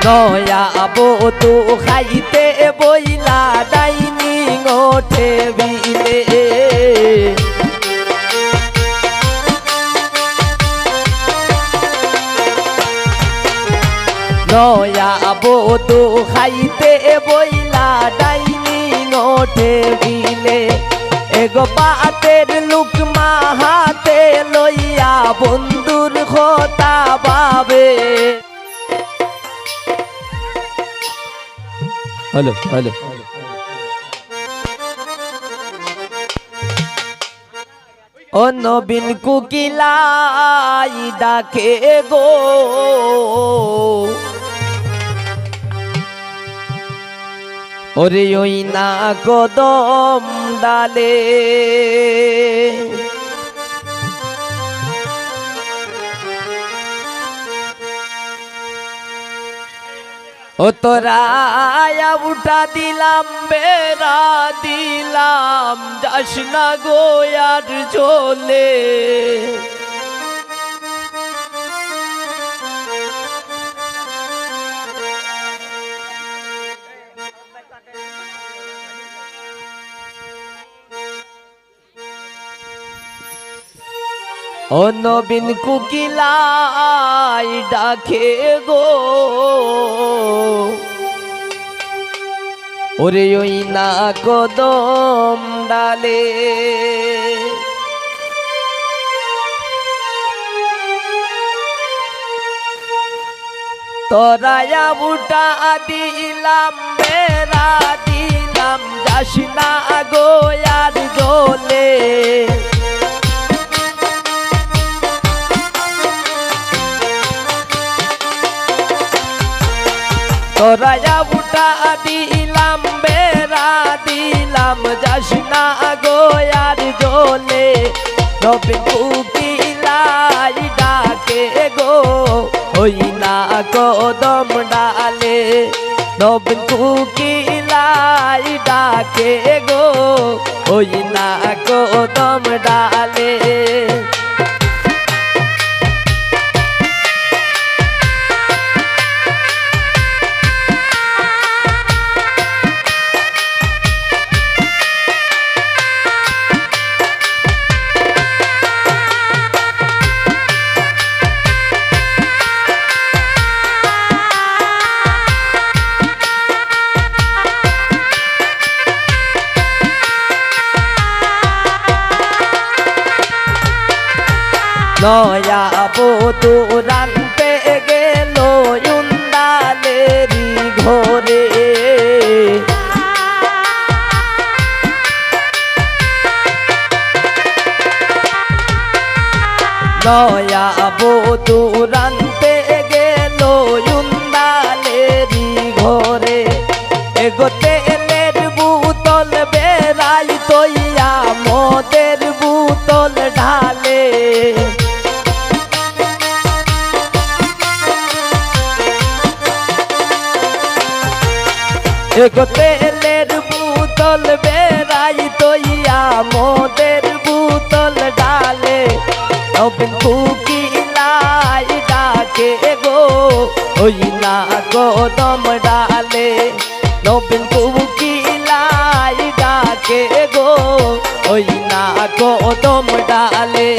নয়া বধূ খাইতে বইলা ডাইনিং টেবিলে নয়া বধূ খাইতে বইলা ডাইনিং টেবিলে এগো পাতের লুকমা হাতে লইয়া বন্ধুর কথা ভাবে। হ্যালো হ্যালো ও নবীন কুকিলাই ডাকে গো ওরে ওই না কদম ডালে ও তোরা উঠা দিলাম বেড়া দিলাম যাস না গো আর চলে ও নবীন কুকিলাই ডাকে গো ওরে ওই না কদম ডালে তোরায়া বুটা দিলাম বেড়া দিলাম যাস না গো আর জলে তোরায়া বুটা দিলাম বেড়া দিলাম যাস না গো আর জলে নবীন কুকিলাই ডাকে গো ওই না কদম ডালে নবীন কুকিলাই ডাকে গো ওই না কদম ডালে নয়া বধূ রানতে গেল উন্দালেরি ঘরে নয়া বধূ রানতে গেল উন্দালেরি ঘরে এগো তেলের বোতল বেড়াই তৈয়া মদের বোতল ঢালে এগো তেলের বোতল বেড়াই তৈয়া মদের বোতল ডালে নবীন কুকিলাই ডাকে গো ওই না কদম ডালে নবীন কুকিলাই ডাকে গো ওই না কদম ডালে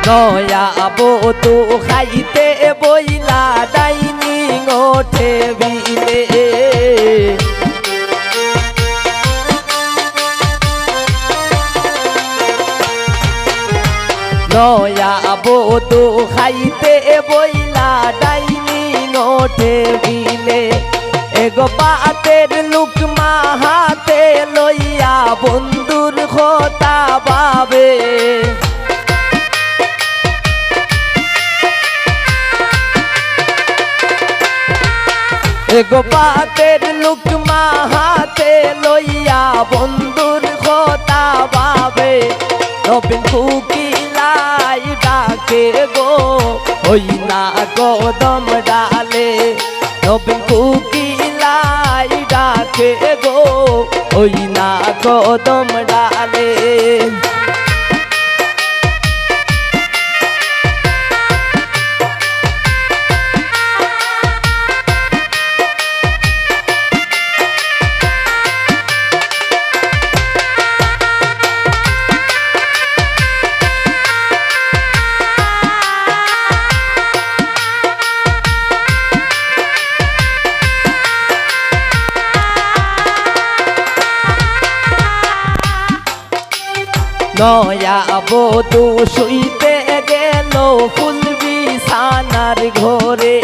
নয়া বধূ খাইতে বইলা ডাইনিং টেবিলে নয়া বধূ খাইতে বইলা ডাইনিং টেবিলে এগো পাতের লুকমা হাতে লইয়া বন্ধুর কথা ভাবে। এগো পাতের লুকমা হাতে লইয়া বন্ধুর কথা ভাবে নবীন কুকিলাই ডাকে গো ওই না কদম ডালে নবীন কুকিলাই ডাকে গো ওই না কদম ডালে নয়া বধূ শুইতে গেল ফুল বিছানার ঘরে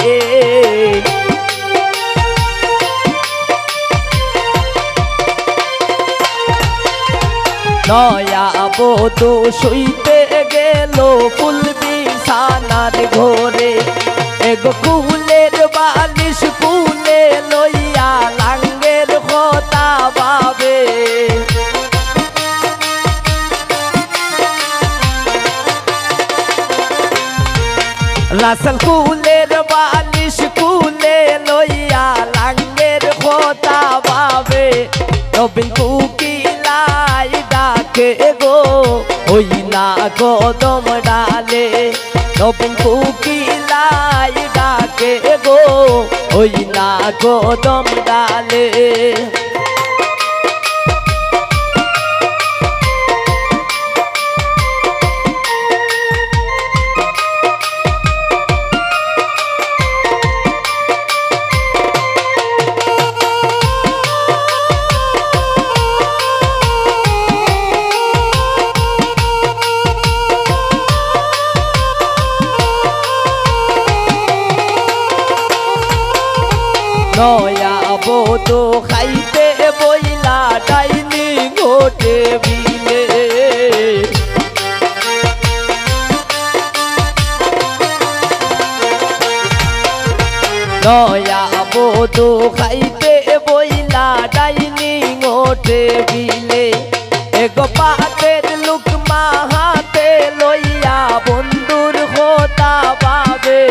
নয়া বধূ শুইতে গেল ফুল বিছানার ঘরে এগো কুলের বালিশ কুলে লইয়া লাঙ্গের কথা ভাবে রাসেল কুলের বালিশ কুলে লইয়া লাঙ্গের কথা ভাবে নবীন কুকিলাই ডাকে গো ওই না কদম ডালে নবীন কুকিলাই ডাকে গো ওই না কদম ডালে নয়া বধূ খাইতে বইলা ডাইনি ঘটে বিলে নয়া বধূ খাইতে বইলা ডাইনি ঘটে বিলে এগো পাতের লুকমা হাতে লইয়া বন্ধুর কথা ভাবে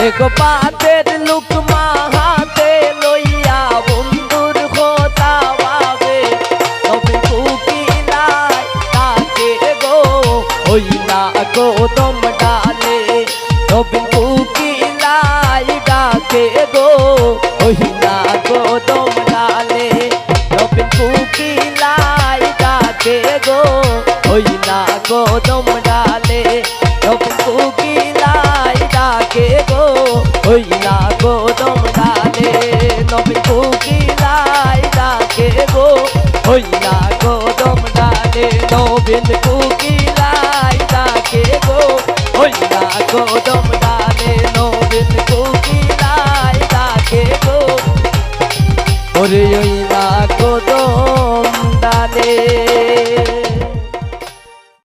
এগো পাতের লুকমা হাতে লইয়া বন্ধুর কথা ভাবে নবীন কুকিলাই ডাকে গো ওই না কদম ডালে নবীন কুকিলাই ডাকে গো ওই না কদম ডালে নবীন কুকিলাই ডাকে গো ওই না কদম ডালে নবীন কুকিলাই ডাকে গো ওই না কদম ডালে নবীন কুকিলাই ডাকে গো ওই না কদম ডালে নবীন কুকিলাই ডাকে গো ওই না কদম ডালে নবীন কুকিলাই ডাকে গো ওরে ওই